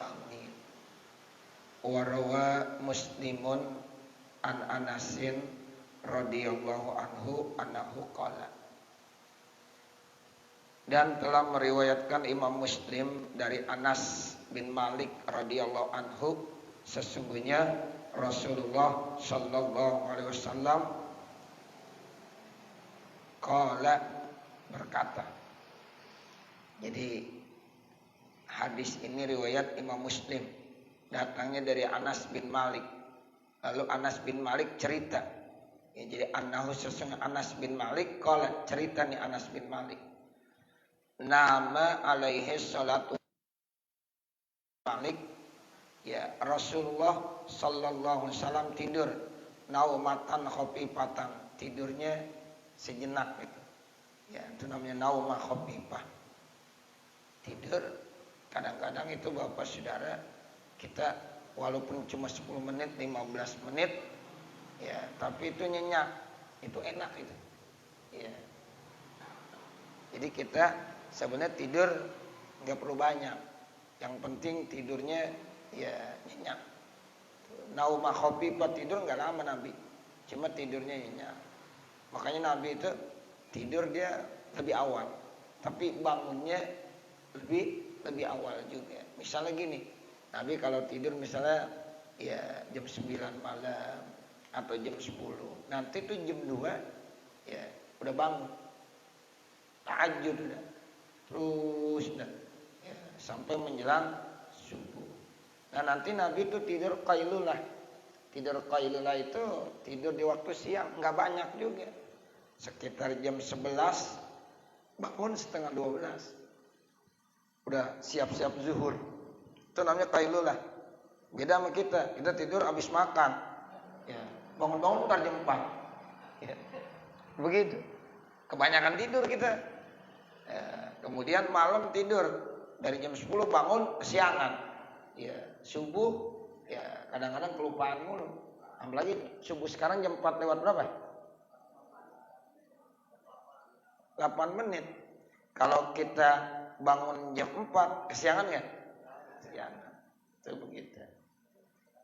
Amin. Warawa Muslimun an Anasin radhiyallahu anhu annahu qala. Dan telah meriwayatkan Imam Muslim dari Anas bin Malik radhiyallahu anhu, sesungguhnya Rasulullah sallallahu alaihi wasallam qala, berkata. Jadi hadis ini riwayat Imam Muslim, datangnya dari Anas bin Malik. Lalu Anas bin Malik cerita. Ya, jadi sesungguhnya Anas bin Malik qala, cerita nih Anas bin Malik. Nama alaihi salatu Malik, ya Rasulullah sallallahu alaihi wasallam tidur naumatan khafifatan, tidurnya sejenak gitu. Ya, itu namanya naumah khafifah. Tidur kadang-kadang itu Bapak Saudara, kita walaupun cuma 10 menit, 15 menit ya, tapi itu nyenyak, itu enak itu. Ya. Jadi kita sebenarnya tidur nggak perlu banyak, yang penting tidurnya ya nyenyak. Naumah khafifah, tidur nggak lama Nabi, cuma tidurnya nyenyak. Makanya Nabi itu tidur dia lebih awal, tapi bangunnya lebih awal juga. Misalnya gini, Nabi kalau tidur misalnya ya jam 9 malam atau jam 10, nanti tuh jam 2 ya udah bangun, tahajud udah, terus udah ya, sampai menjelang subuh. Nah nanti Nabi itu tidur qailulah. Tidur qailulah itu tidur di waktu siang, nggak banyak juga, sekitar jam 11 bangun setengah 12, udah siap-siap zuhur. Itu namanya qailulah. Beda sama kita tidur habis makan ya, bangun-bangun ntar jam 4 ya. Begitu kebanyakan tidur kita ya. Kemudian malam tidur dari jam 10 bangun kesiangan ya, subuh ya kadang-kadang kelupaan mulu. Apalagi subuh sekarang jam 4 lewat berapa? 8 menit. Kalau kita bangun jam 4 kesiangan nggak? Kesiangan. Itu begitu.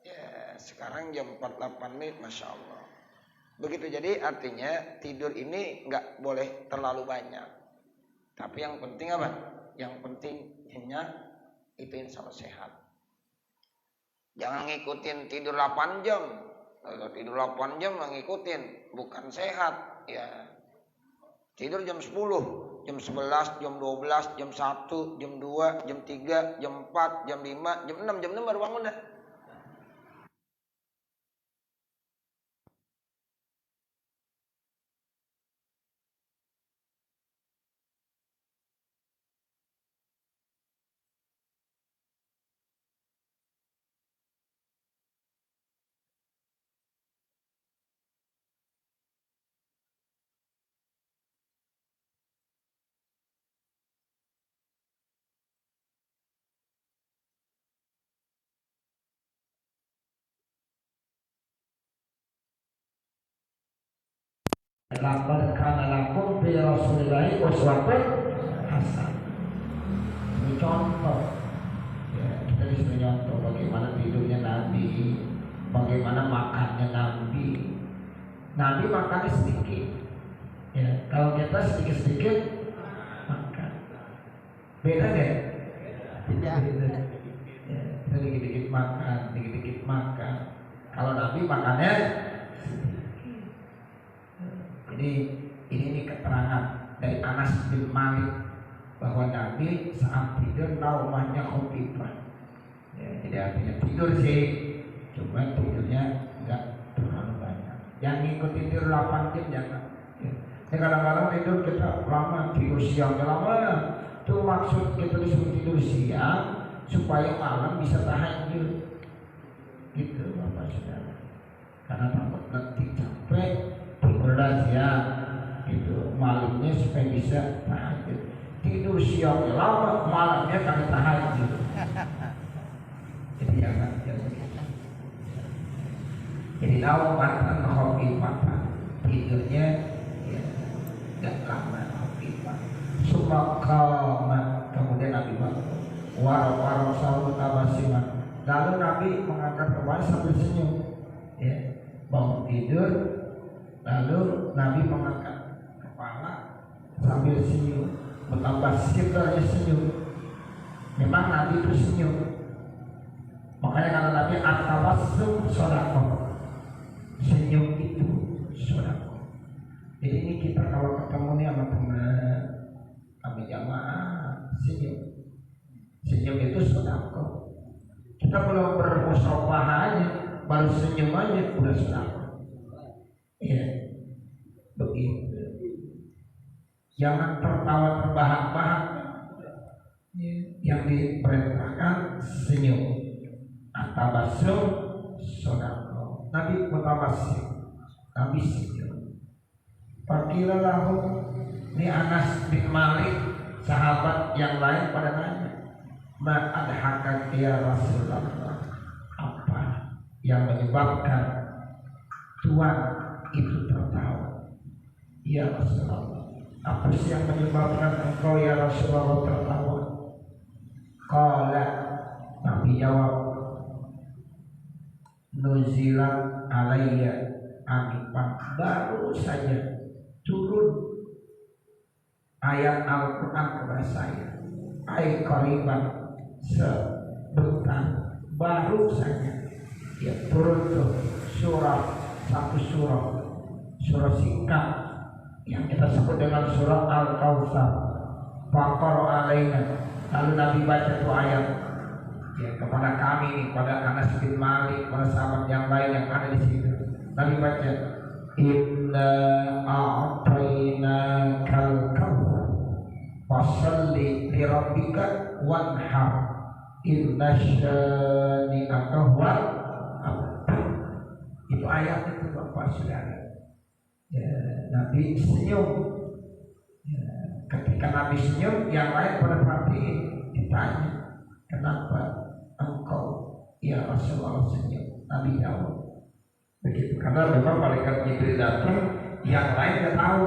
Ya sekarang jam 4:08 menit, masya Allah. Begitu, jadi artinya tidur ini nggak boleh terlalu banyak. Tapi yang penting apa? Yang penting nyenyak, itu insya Allah sehat. Jangan ngikutin tidur 8 jam. Kalau tidur 8 jam nggak ngikutin, bukan sehat. Ya tidur jam 10, jam 11, jam 12, jam 1, jam 2, jam 3, jam 4, jam 5, jam 6, jam 6 baru bangun dah. Laqad kana lakum fi Rasulillahi uswatun hasanah. Ini contoh ya, kita disuruh contoh bagaimana tidurnya Nabi, bagaimana makannya Nabi. Nabi makannya sedikit ya, kalau kita sedikit-sedikit makan. Beda deh? Tidak. Ya, kita dikit-dikit makan, dikit-dikit makan. Kalau Nabi makannya ini keterangan dari Anas bin Malik bahwa Nabi saat tidur naumahnya khafifah. Ya, jadi artinya tidur sih, cuma tidurnya enggak terlalu banyak. Yang ngikutin tidur 8 jam jangan. Ya. Kadang-kadang tidur kita lama, tidur siang lama. Itu maksud kita disuruh tidur siang supaya malam bisa tahajud. Gitu Bapak Saudara. Karena takut nanti capek beras ya, itu malamnya supaya bisa tahajud. Tidur siang lama, malamnya kami tahajud. Jadi jangan begitu. Jadi naumatan khafifatan, tidurnya ya enggak lama khafifah. Summa qama, kemudian Nabi bangun. Warok tabasiman. Lalu Nabi mengangkat kepala sambil senyum, ya, bangun tidur. Lalu Nabi mengangkat kepala sambil senyum, bertambah sikapnya senyum. Memang Nabi itu senyum. Makanya kata Nabi at-tabassum shadaqah. Senyum itu shadaqah. Jadi ini kita kalau ketemu nih sama teman, kami jamaah senyum. Senyum itu shadaqah. Kita belum bermusyawarah aja, baru senyum aja udah shadaqah. Iya, begitu. Jangan tertawa terbahak-bahak. Yang diperintahkan senyum. At-tabassum shadaqah. Nabi mutabassum, Nabi senyum. Fakira lahum, ini Anas bin Malik, sahabat yang lain pada nanya, ma adhaka ya Rasulullah, apa yang menyebabkan Tuhan itu tertawa? Ya Rasulullah, apa sih yang menyebabkan engkau ya Rasulullah tertawa? Qala, Nabi jawab, nuzilan alayya anifan, baru saja turun ayat Al-Quran kepada saya. Ay qariban, sebentar, baru saja ya turun tuh satu surah singkat yang kita sebut dengan surah Al-Kautsar. Faqara alaina, lalu Nabi baca tuh ayat ya kepada kami nih, pada Anas bin Malik, pada sahabat yang lain yang ada di situ. Nabi baca, inna a'tainakal kautsar fasalli li rabbika wanhar inna syani'aka huwal abtar. Itu ayat itu Bapak Saudara. Ya, Nabi senyum. Ya, ketika Nabi senyum, yang lain pada perhatiin, ditanya, kenapa engkau ya Rasulullah senyum? Nabi jawab begitu, karena memang malaikat Jibril datang, yang lain nggak tahu.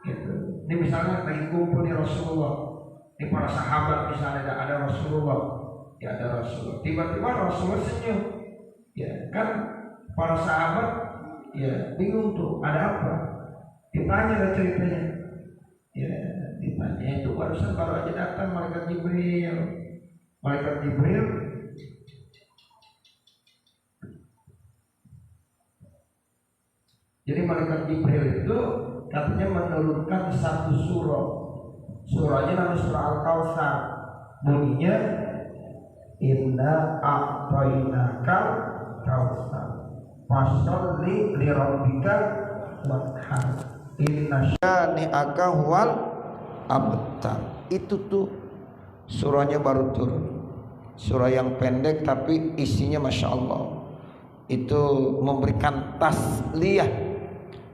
Gitu. Ini misalnya lagi kumpul di Rasulullah, di para sahabat misalnya ada Rasulullah, ya ada Rasulullah. Tiba-tiba Rasulullah senyum, ya kan para sahabat ya bingung tuh ada apa? Ditanya lah ceritanya, ya ditanya itu barusan baru aja datang malaikat Jibril. Malaikat Jibril jadi malaikat Jibril itu katanya menurunkan satu surah. Surahnya namanya surah Al-Kautsar. Bunyinya inna a'tainakal kautsar fasholli li rabbika wanhar inna syani'aka huwal abtar. Itu tuh surahnya baru turun. Surah yang pendek tapi isinya Masya Allah. Itu memberikan tasliyah,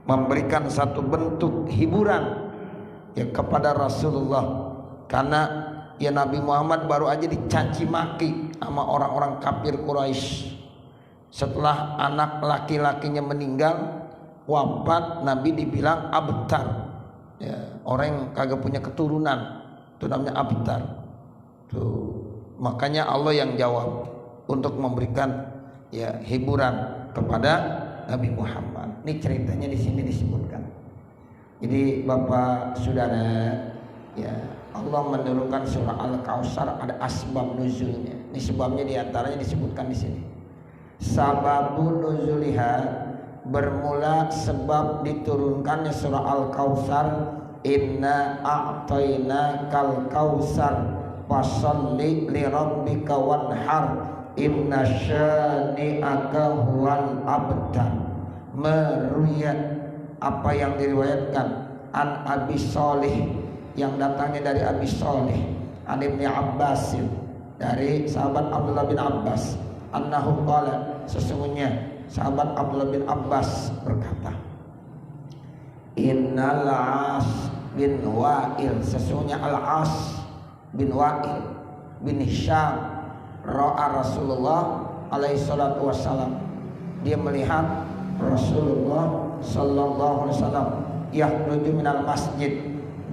memberikan satu bentuk hiburan ya kepada Rasulullah. Karena ya Nabi Muhammad baru aja dicaci maki sama orang-orang kafir Quraisy. Setelah anak laki-lakinya meninggal, wafat, Nabi dibilang abtar. Ya, orang yang kagak punya keturunan itu namanya abtar. Tuh, makanya Allah yang jawab untuk memberikan ya hiburan kepada Nabi Muhammad. Ini ceritanya di sini disebutkan. Jadi Bapak Saudara, ya Allah menurunkan surah Al-Kautsar, ada asbab nuzulnya. Ini sebabnya diantaranya disebutkan di sini. Sababun nuzuliha, bermula sebab diturunkannya surah Al-Kautsar, inna a'tainakal kautsar fasholli li rabbika wanhar inna syani'aka huwal abtar. Meruya apa yang diriwayatkan an Abi Shalih, yang datangnya dari Abi Shalih, an Ibnu Abbas, dari sahabat Abdullah bin Abbas, annahu qala, sesungguhnya sahabat Abdullah bin Abbas berkata, innal As bin Wa'il, sesungguhnya Al-As bin Wa'il bin Hisham ra'a Rasulullah alaihi salatu wassalam, dia melihat Rasulullah sallallahu alaihi wasallam yakhruju minal masjid,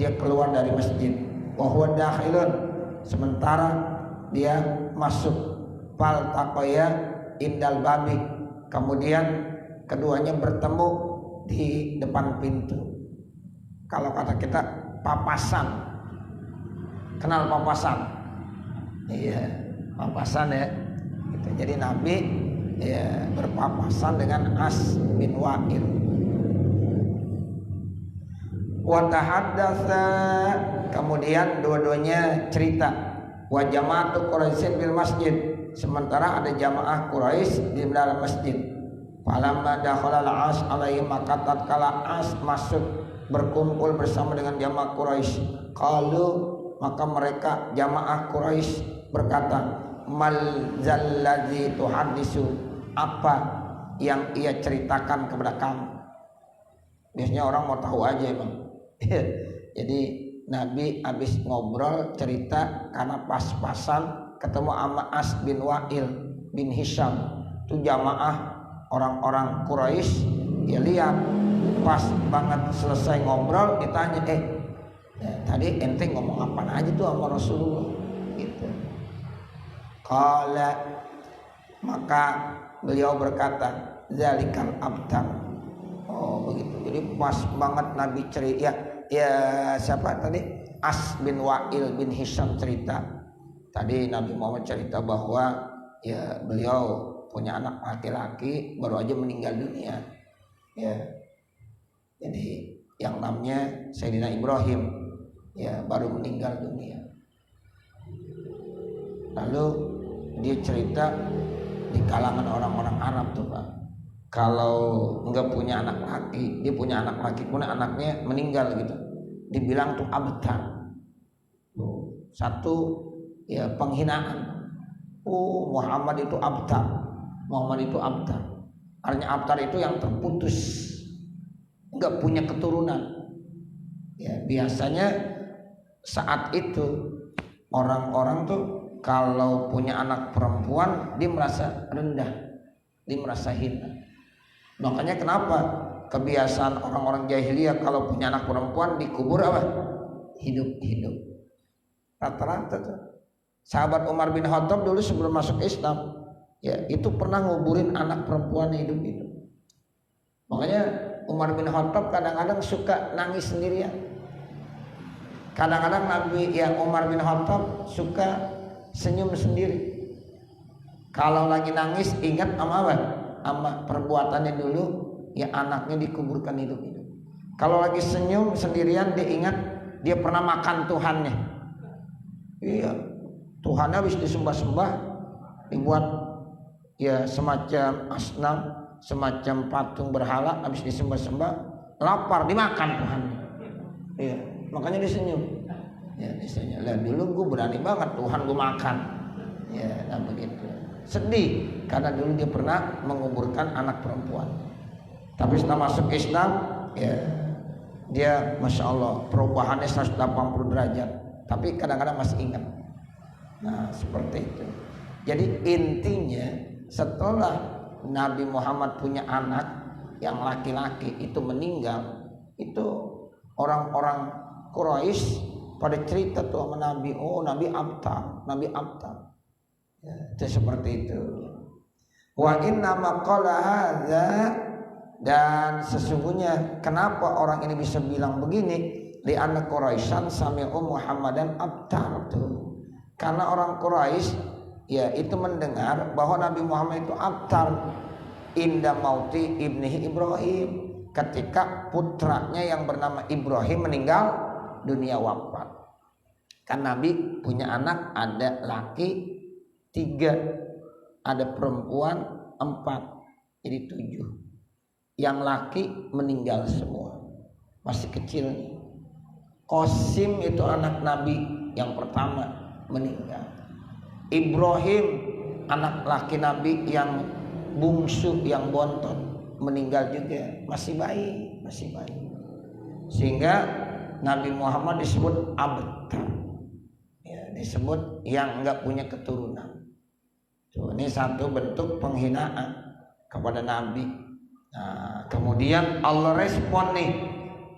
dia keluar dari masjid, wa huwa dakhilun, sementara dia masuk fal taqaya indal babi, kemudian keduanya bertemu di depan pintu. Kalau kata kita papasan, kenal papasan? Iya, papasan ya. Gitu. Jadi Nabi ya berpapasan dengan As bin Wa'il. Wa tahaddatsa, kemudian dua-duanya cerita. Wa jama'atu Quraisy bil masjid, sementara ada jamaah Quraisy di dalam masjid. Falamma dakhala al-As alaihi, maka tatkala As masuk berkumpul bersama dengan jamaah Quraisy, qalu, maka mereka jamaah Quraisy berkata, mal zalladzi tuhaddisu, apa yang ia ceritakan kepada kamu. Biasanya orang mau tahu aja Bang. Jadi Nabi habis ngobrol cerita karena pas-pasan ketemu sama As bin Wa'il bin Hisham. Itu jamaah orang-orang Quraisy, ya lihat pas banget selesai ngobrol ditanya, tadi ente ngomong apa aja tuh sama Rasulullah gitu. Qala, maka beliau berkata, zalikal abtar. Oh begitu. Jadi pas banget Nabi cerita, ya siapa tadi? As bin Wa'il bin Hisham cerita. Tadi Nabi Muhammad cerita bahwa ya beliau punya anak laki-laki baru aja meninggal dunia. Ya. Jadi yang namanya Sayyidina Ibrahim ya baru meninggal dunia. Lalu dia cerita di kalangan orang-orang Arab tuh Pak, kalau enggak punya anak laki, dia punya anak laki pun anaknya meninggal gitu, dibilang tuh abtar. Satu ya penghinaan. Muhammad itu abtar. Muhammad itu abtar. Artinya abtar itu yang terputus, enggak punya keturunan. Ya, biasanya saat itu orang-orang tuh kalau punya anak perempuan dia merasa rendah, dia merasa hina. Makanya kenapa kebiasaan orang-orang jahiliyah kalau punya anak perempuan dikubur apa? Hidup-hidup. Rata-rata tuh. Sahabat Umar bin Khattab dulu sebelum masuk Islam, ya itu pernah nguburin anak perempuan hidup-hidup. Makanya Umar bin Khattab kadang-kadang suka nangis sendirian. Kadang-kadang Umar bin Khattab suka senyum sendiri. Kalau lagi nangis ingat sama apa? Sama perbuatannya dulu, ya anaknya dikuburkan hidup-hidup. Kalau lagi senyum sendirian dia ingat dia pernah makan Tuhannya. Iya, Tuhannya habis disembah-sembah, dibuat ya semacam asnam, semacam patung berhala, habis disembah-sembah, lapar dimakan Tuhannya. Iya, makanya disenyum. Ya, disenyum. Lah dulu gue berani banget Tuhan gue makan. Ya, nah begitu. Sedih karena dulu dia pernah menguburkan anak perempuan. Tapi setelah masuk Islam, ya dia masya Allah perubahannya 180 derajat. Tapi kadang-kadang masih ingat. Nah seperti itu. Jadi intinya setelah Nabi Muhammad punya anak yang laki-laki itu meninggal, itu orang-orang Quraisy pada cerita tuh sama Nabi, oh Nabi abtar, Nabi abtar. Ya, itu seperti itu. Wa inna maqala hadza, dan sesungguhnya kenapa orang ini bisa bilang begini? Li'anna Quraisyan sami'u Muhammadan abtar tuh. Karena orang Quraisy ya itu mendengar bahwa Nabi Muhammad itu abtar inda mauti ibnihi Ibrahim, ketika putranya yang bernama Ibrahim meninggal dunia wafat. Kan Nabi punya anak, ada laki 3, ada perempuan 4, jadi 7. Yang laki meninggal semua, masih kecil. Qasim itu anak Nabi yang pertama meninggal. Ibrahim anak laki Nabi yang bungsu, yang bontot, meninggal juga, masih bayi. Sehingga Nabi Muhammad disebut abtar, ya, disebut yang enggak punya keturunan. Tuh, ini satu bentuk penghinaan kepada Nabi. Nah, kemudian Allah respon nih,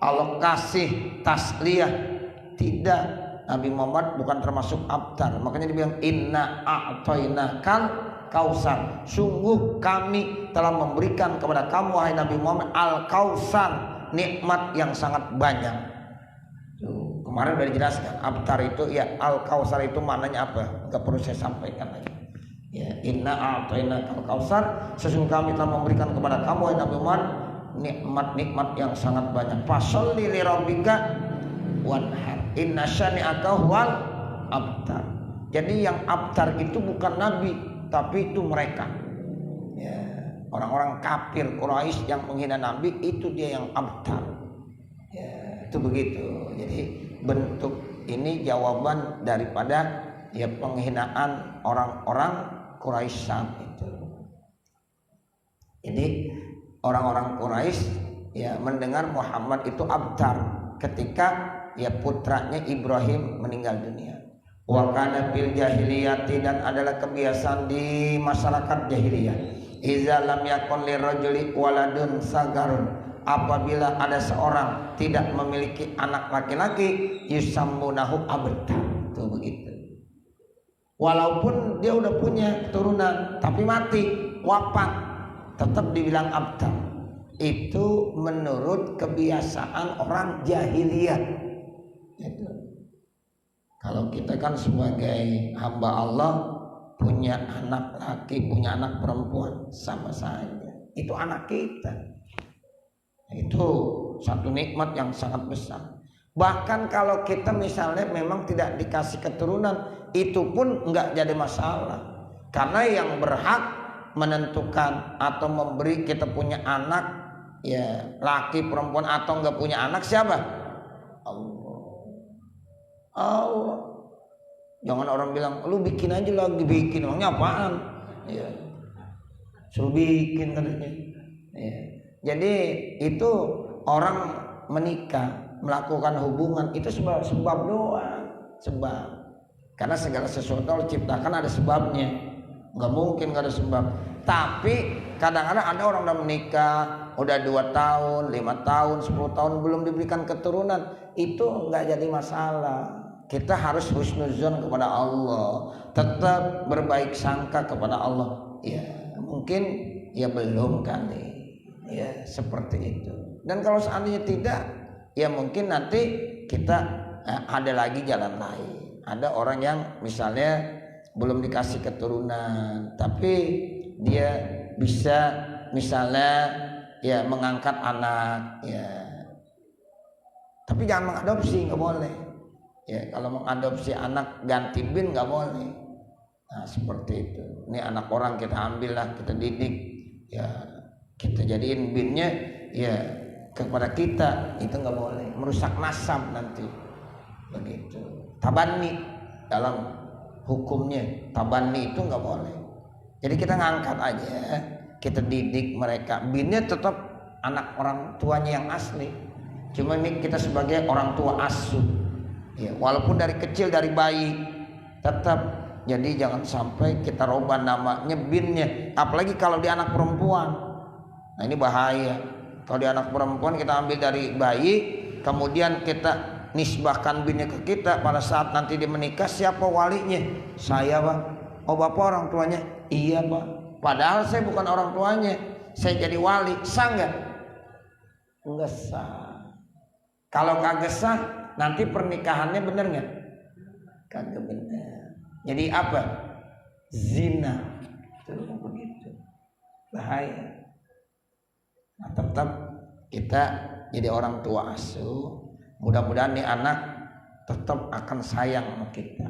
Allah kasih tasliyah, tidak Nabi Muhammad bukan termasuk abtar. Makanya dibilang inna a'tainakal kausar. Sungguh kami telah memberikan kepada kamu wahai Nabi Muhammad al-kausar, nikmat yang sangat banyak. Tuh, kemarin sudah dijelaskan abtar itu ya, al-kausar itu maknanya apa? Enggak perlu saya sampaikan lagi. Ya, inna a'tainakal kausar, sesungguhnya kami telah memberikan kepada kamu wahai Nabi Muhammad nikmat-nikmat yang sangat banyak. Fasholli li rabbika wanhar inna syani'aka huwal abtar. Jadi yang abtar itu bukan nabi, tapi itu mereka ya, orang-orang kafir Quraisy yang menghina nabi, itu dia yang abtar ya, itu begitu. Jadi bentuk ini jawaban daripada ya penghinaan orang-orang Quraisy saat itu. Jadi orang-orang Quraisy ya mendengar Muhammad itu abtar ketika ya putranya Ibrahim meninggal dunia. Wa kana fil jahiliyati, dan adalah kebiasaan di masyarakat jahiliyah, iza lam yakun lirajuli waladun sagarun, apabila ada seorang tidak memiliki anak laki-laki, yusammunahu abtar. Itu begitu. Walaupun dia udah punya keturunan tapi mati, wafat, tetap dibilang abtar. Itu menurut kebiasaan orang jahiliyah. Itu. Kalau kita kan sebagai hamba Allah punya anak laki, punya anak perempuan, sama saja. Itu anak kita. Itu satu nikmat yang sangat besar. Bahkan kalau kita misalnya memang tidak dikasih keturunan, itu pun enggak jadi masalah. Karena yang berhak menentukan atau memberi kita punya anak, ya laki perempuan atau enggak punya anak, siapa? Allah. Jangan orang bilang lu bikin aja lagi, bikin emangnya apaan ya, suruh bikin katanya ya. Jadi itu orang menikah, melakukan hubungan itu sebab doang, sebab. Karena segala sesuatu Allah ciptakan ada sebabnya, nggak mungkin nggak ada sebab. Tapi kadang-kadang ada orang udah menikah udah 2 tahun, 5 tahun, 10 tahun belum diberikan keturunan, itu nggak jadi masalah. Kita harus husnuzon kepada Allah, tetap berbaik sangka kepada Allah. Ya mungkin ya belum kali, ya seperti itu. Dan kalau seandainya tidak, ya mungkin nanti kita ada lagi jalan lain. Ada orang yang misalnya belum dikasih keturunan, tapi dia bisa misalnya ya mengangkat anak, ya. Tapi jangan mengadopsi, nggak boleh. Ya kalau mengadopsi anak ganti bin nggak boleh. Nah seperti itu. Ini anak orang kita ambil lah, kita didik, ya kita jadiin binnya ya kepada kita, itu nggak boleh. Merusak nasab nanti. Begitu. Tabani dalam hukumnya, tabani itu nggak boleh. Jadi kita ngangkat aja, kita didik mereka. Binnya tetap anak orang tuanya yang asli. Cuma ini kita sebagai orang tua asuh. Ya, walaupun dari kecil, dari bayi, tetap. Jadi jangan sampai kita rubah namanya binnya. Apalagi kalau di anak perempuan. Nah ini bahaya. Kalau di anak perempuan kita ambil dari bayi, kemudian kita nisbahkan binnya ke kita. Pada saat nanti dia menikah, siapa walinya? Saya Pak. Oh bapak orang tuanya? Iya Pak. Padahal saya bukan orang tuanya. Saya jadi wali. Sah nggak? Enggak sah. Kalau kagak sah, nanti pernikahannya bener nggak? Kagak bener. Jadi apa? Zina. Itu begitu. Bahaya. Nah, tetap kita jadi orang tua asuh. Mudah-mudahan nih anak tetap akan sayang sama kita.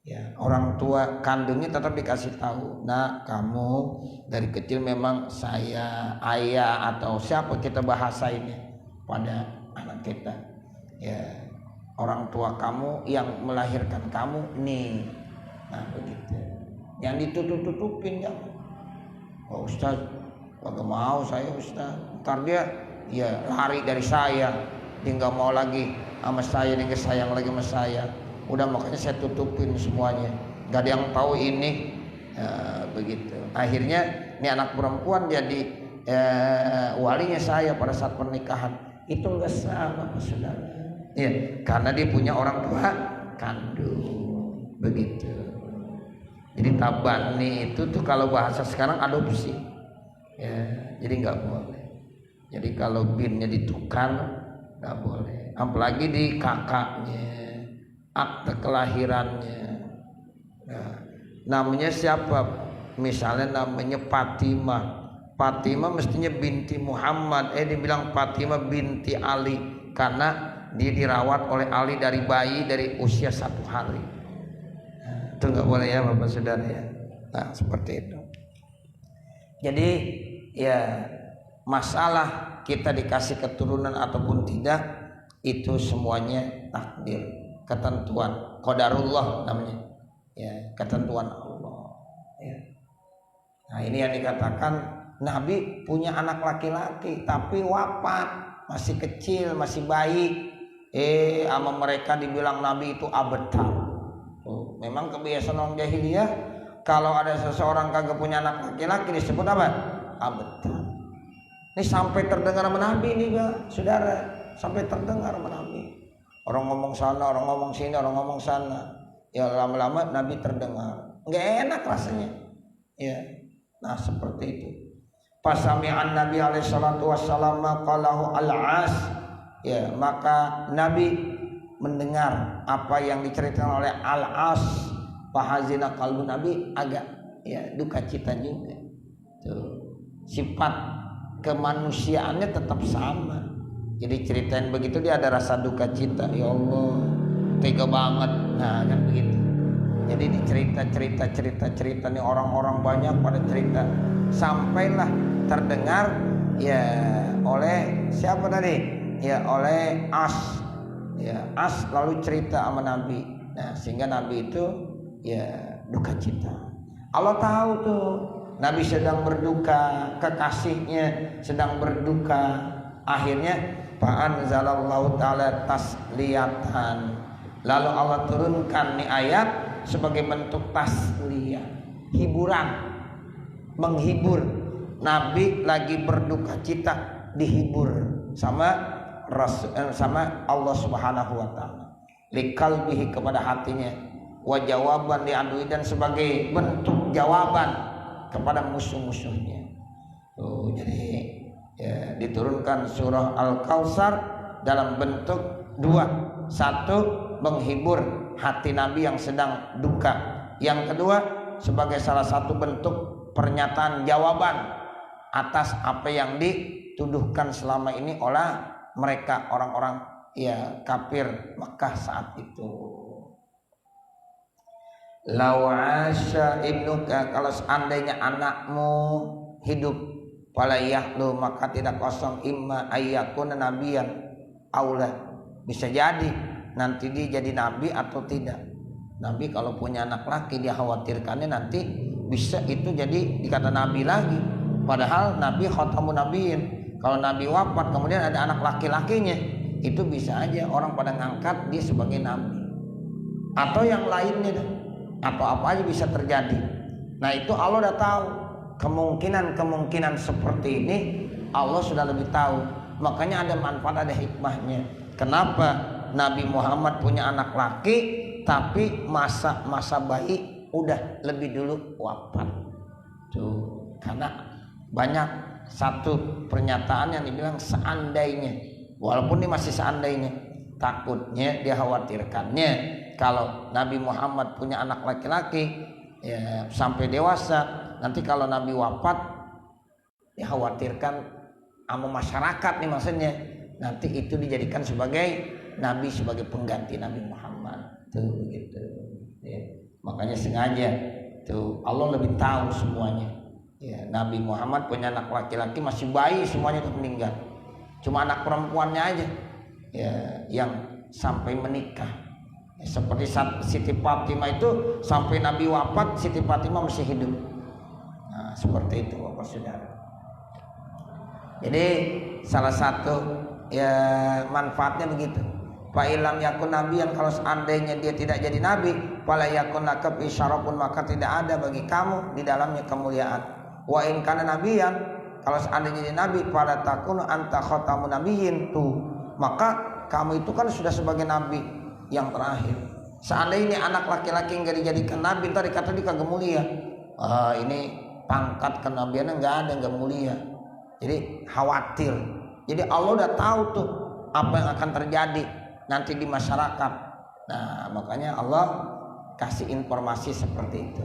Ya, orang tua kandungnya tetap dikasih tahu. Nah, kamu dari kecil memang saya, ayah atau siapa kita bahasainnya pada anak kita. Ya, orang tua kamu yang melahirkan kamu nih. Nah begitu. Yang ditutup-tutupin jangan. Oh Ustaz, gak mau saya Ustaz. Ntar dia ya lari dari saya. Dia gak mau lagi sama saya, dia gak sayang lagi sama saya. Udah makanya saya tutupin semuanya. Gak ada yang tahu ini. Ya, begitu. Akhirnya ini anak perempuan jadi walinya saya pada saat pernikahan. Itu gak sah Bapak Saudara. Ya, karena dia punya orang tua kandung. Begitu. Jadi tabani itu tuh kalau bahasa sekarang adopsi. Ya, jadi nggak boleh. Jadi kalau binnya ditukar nggak boleh. Apalagi di kakaknya, akte kelahirannya. Nah, namanya siapa? Misalnya namanya Fatimah. Fatimah mestinya binti Muhammad. Dibilang Fatimah binti Ali karena dia dirawat oleh Ali dari bayi dari usia 1 hari. Nah, itu nggak boleh ya Bapak Saudara ya. Nah seperti itu. Jadi ya masalah kita dikasih keturunan ataupun tidak itu semuanya takdir, ketentuan, qadarullah namanya. Ya, ketentuan Allah. Ya. Nah ini yang dikatakan Nabi punya anak laki-laki tapi wafat masih kecil, masih bayi. Sama mereka dibilang Nabi itu abetal. Memang kebiasaan orang jahiliyah kalau ada seseorang kagak punya anak laki-laki disebut apa? Abetal. Ini sampai terdengar sama Nabi nih Pak, saudara, sampai terdengar sama Nabi. Orang ngomong sana, orang ngomong sini, orang ngomong sana. Ya lama-lama Nabi terdengar. Nggak enak rasanya. Ya. Nah seperti itu. Pasami'an Nabi alaihi salatu wassalam qalahu al-As. Ya, maka Nabi mendengar apa yang diceritakan oleh Al-As. Fahazina qalbu Nabi agak ya duka cita juga. Tuh. Sifat kemanusiaannya tetap sama. Jadi ceritain begitu dia ada rasa duka cita. Ya Allah, tega banget. Nah, kan begitu. Jadi ini cerita nih orang-orang banyak pada cerita sampailah terdengar ya oleh siapa tadi? Ya oleh As. Ya, As lalu cerita sama Nabi. Nah, sehingga Nabi itu ya duka cita. Allah tahu tuh Nabi sedang berduka, kekasihnya sedang berduka. Akhirnya fa'anzalallahu ta'ala tasliyatan. Lalu Allah turunkan nih ayat sebagai bentuk tasliyah, hiburan, menghibur. Nabi lagi berduka cita dihibur sama sama Allah Subhanahu wa taala. Liqalbihi kepada hatinya, wa jawaban li'adui dan sebagai bentuk jawaban kepada musuh-musuhnya. Jadi ya, diturunkan surah Al-Kautsar dalam bentuk 2. 1 menghibur hati Nabi yang sedang duka. Yang kedua sebagai salah satu bentuk pernyataan jawaban atas apa yang dituduhkan selama ini oleh mereka orang-orang ya kafir Mekah saat itu. Lau asya ibnuka, kalau seandainya anakmu hidup, fala yahlu, maka tidak kosong imma ayyakuna nabiyan aula, bisa jadi nanti dia jadi nabi atau tidak. Nabi kalau punya anak laki dia khawatirkannya nanti bisa itu jadi dikata nabi lagi, padahal nabi khatamun nabiyyin. Kalau nabi wafat kemudian ada anak laki-lakinya, itu bisa aja orang pada ngangkat dia sebagai nabi atau yang lainnya, atau apa aja bisa terjadi. Nah itu Allah udah tahu kemungkinan seperti ini, Allah sudah lebih tahu. Makanya ada manfaat, ada hikmahnya. Kenapa Nabi Muhammad punya anak laki tapi masa bayi udah lebih dulu wafat tuh, karena banyak satu pernyataan yang dibilang seandainya, walaupun ini masih seandainya, takutnya dia khawatirkannya kalau Nabi Muhammad punya anak laki-laki ya sampai dewasa, nanti kalau Nabi wafat dikhawatirkan sama masyarakat nih, maksudnya nanti itu dijadikan sebagai Nabi, sebagai pengganti Nabi Muhammad tuh gitu ya. Makanya sengaja tuh Allah lebih tahu semuanya ya. Nabi Muhammad punya anak laki-laki masih bayi, semuanya itu meninggal, cuma anak perempuannya aja ya yang sampai menikah ya, seperti Siti Fatimah itu sampai Nabi wafat Siti Fatimah masih hidup. Nah seperti itu Bapak Saudara. Jadi salah satu ya manfaatnya begitu. Fa ilam yakun nabiyan, kalau seandainya dia tidak jadi nabi, fala yakun lakab isyarafun, maka tidak ada bagi kamu di dalamnya kemuliaan. Wa in kana nabiyan, kalau seandainya jadi nabi, fala takun anta khatamun nabiyyin, tuh maka kamu itu kan sudah sebagai nabi yang terakhir. Seandainya anak laki-laki nggak dijadikan nabi, ntar dikata dia kagak mulia. Ini pangkat kenabiannya nggak ada, nggak mulia. Jadi khawatir. Jadi Allah udah tahu tuh apa yang akan terjadi nanti di masyarakat. Nah, makanya Allah kasih informasi seperti itu.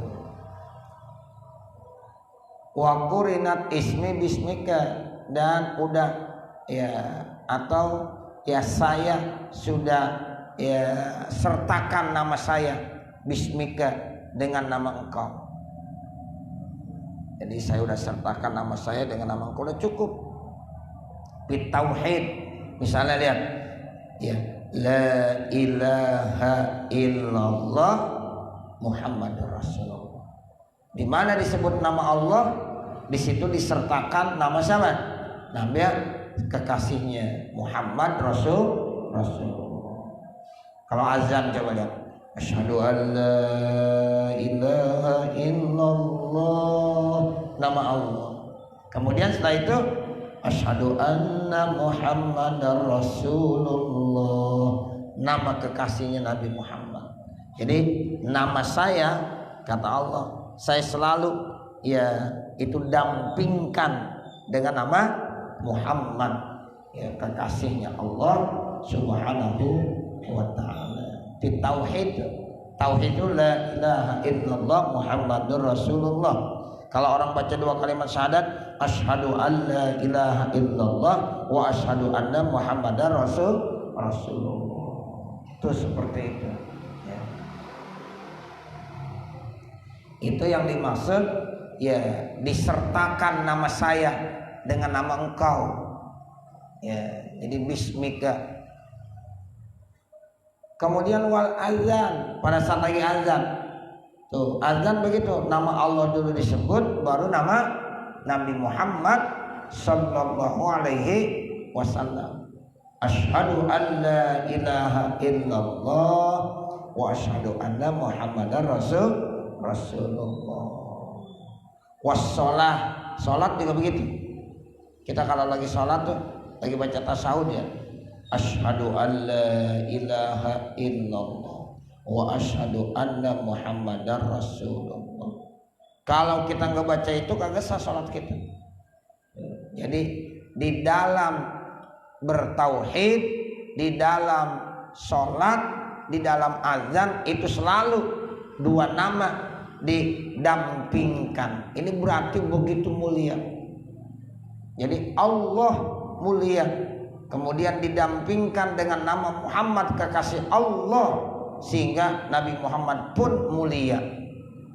Wa qurinat ismi bismika, dan udah ya, atau ya saya sudah ya sertakan nama saya bismika dengan nama engkau. Jadi saya udah sertakan nama saya dengan nama engkau, udah cukup. Bitauhid misalnya lihat ya, la ilaha illallah Muhammadur Rasulullah. Di mana disebut nama Allah, di situ disertakan nama siapa? Nabi kekasihnya Muhammad Rasulullah. Kalau azan coba lihat, asyhadu an la ilaha illallah, nama Allah. Kemudian setelah itu asyhadu anna Muhammadar Rasulullah, nama kekasihnya Nabi Muhammad. Jadi nama saya, kata Allah, saya selalu ya itu dampingkan dengan nama Muhammad, ya kekasihnya Allah Subhanahu wa ta'ala. Di tauhid, tauhidul la ilaha illallah Muhammadur Rasulullah. Kalau orang baca dua kalimat syahadat, asyhadu an la ilaha illallah wa asyhadu anna Muhammadar Rasulullah. Itu seperti itu. Ya. Itu yang dimaksud ya, disertakan nama saya dengan nama engkau. Ya, jadi bismika. Kemudian wal azan, pada saat lagi azan. Tuh, azan begitu, nama Allah dulu disebut, baru nama Nabi Muhammad sallallahu alaihi wasallam. Asyhadu an la ilaha illallah wa asyhadu anna Muhammadar Rasulullah. Wassalah, salat juga begitu. Kita kalau lagi salat tuh, lagi baca tasyahud ya, asyhadu an la ilaha illallah wa asyhadu anna Muhammadar Rasulullah. Kalau kita nggak baca itu kagak sah salat kita. Jadi di dalam bertauhid, di dalam salat, di dalam azan itu selalu dua nama didampingkan. Ini berarti begitu mulia. Jadi Allah mulia, kemudian didampingkan dengan nama Muhammad kekasih Allah, sehingga Nabi Muhammad pun mulia.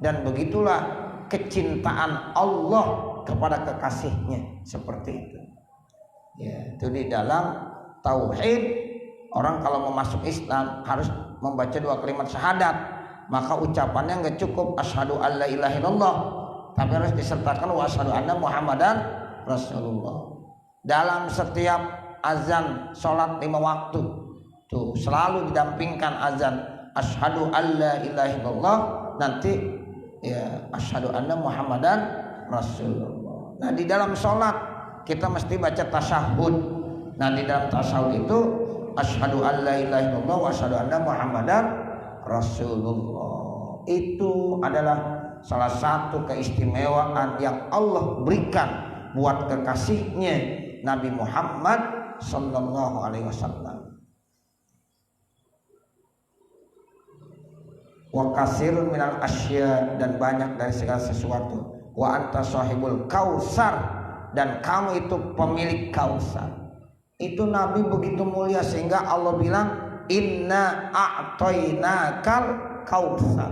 Dan begitulah kecintaan Allah kepada kekasihnya, seperti itu. Ya, itu di dalam tauhid. Orang kalau mau masuk Islam harus membaca dua kalimat syahadat. Maka ucapannya nggak cukup asyhadu an la ilaha illallah, tapi harus disertakan wa asyhadu anna Muhammadan Rasulullah. Dalam setiap azan sholat 5 waktu tuh selalu didampingkan azan asyhadu an la ilaha illallah, nanti ya asyhadu anna Muhammadan Rasulullah. Nah, di dalam sholat kita mesti baca tasyahud. Nah, di dalam tasyahud itu asyhadu an la ilaha illallah wa asyhadu anna Muhammadan Rasulullah. Itu adalah salah satu keistimewaan yang Allah berikan buat kekasihnya Nabi Muhammad sallallahu alaihi wasallam. Wa kasirun minal asya, dan banyak dari segala sesuatu. Wa anta sahibul kausar, dan kamu itu pemilik kausar. Itu Nabi begitu mulia sehingga Allah bilang inna a'tainakal kausar.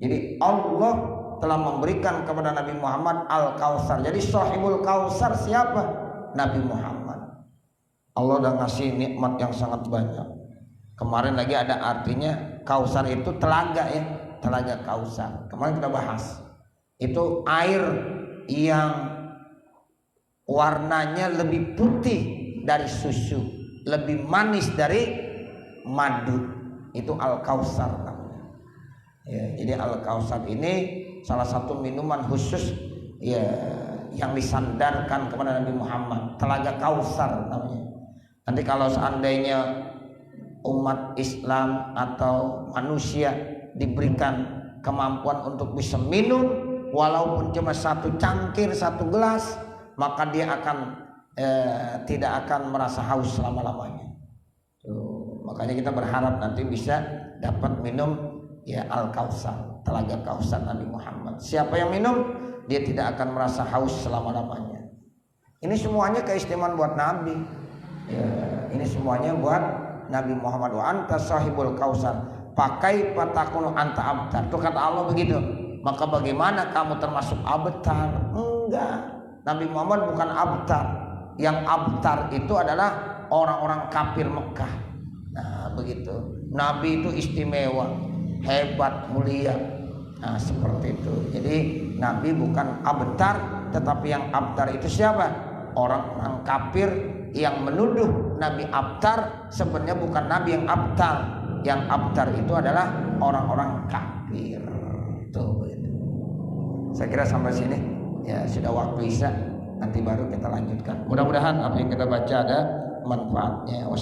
Jadi Allah telah memberikan kepada Nabi Muhammad al-kausar. Jadi sahibul kausar siapa? Nabi Muhammad. Allah udah ngasih nikmat yang sangat banyak. Kemarin lagi ada artinya kausar itu telaga ya, telaga kausar. Kemarin kita bahas. Itu air yang warnanya lebih putih dari susu, lebih manis dari madu. Itu al-kausar. Ya, jadi al-kausar ini salah satu minuman khusus ya yang disandarkan kepada Nabi Muhammad. Telaga Kausar namanya. Nanti kalau seandainya umat Islam atau manusia diberikan kemampuan untuk bisa minum walaupun cuma 1 cangkir, 1 gelas, maka dia akan tidak akan merasa haus selama-lamanya. Makanya kita berharap nanti bisa dapat minum ya Al-Kautsar, telaga Kautsar Nabi Muhammad. Siapa yang minum, dia tidak akan merasa haus selama-lamanya. Ini semuanya keistimewaan buat Nabi. Ya, ini semuanya buat Nabi Muhammad. Wa anta sahibul Kautsar, pakai patakunu anta abtar. Itu kata Allah begitu. Maka bagaimana kamu termasuk abtar? Enggak. Nabi Muhammad bukan abtar. Yang abtar itu adalah orang-orang kafir Mekah. Nah, begitu. Nabi itu istimewa, hebat, mulia. Nah, seperti itu. Jadi Nabi bukan abtar, tetapi yang abtar itu siapa? Orang-orang kafir yang menuduh Nabi abtar, sebenarnya bukan Nabi yang abtar. Yang abtar itu adalah orang-orang kafir. Tuh, begitu. Saya kira sampai sini ya sudah waktu Isya. Nanti baru kita lanjutkan. Mudah-mudahan apa yang kita baca ada manfaatnya.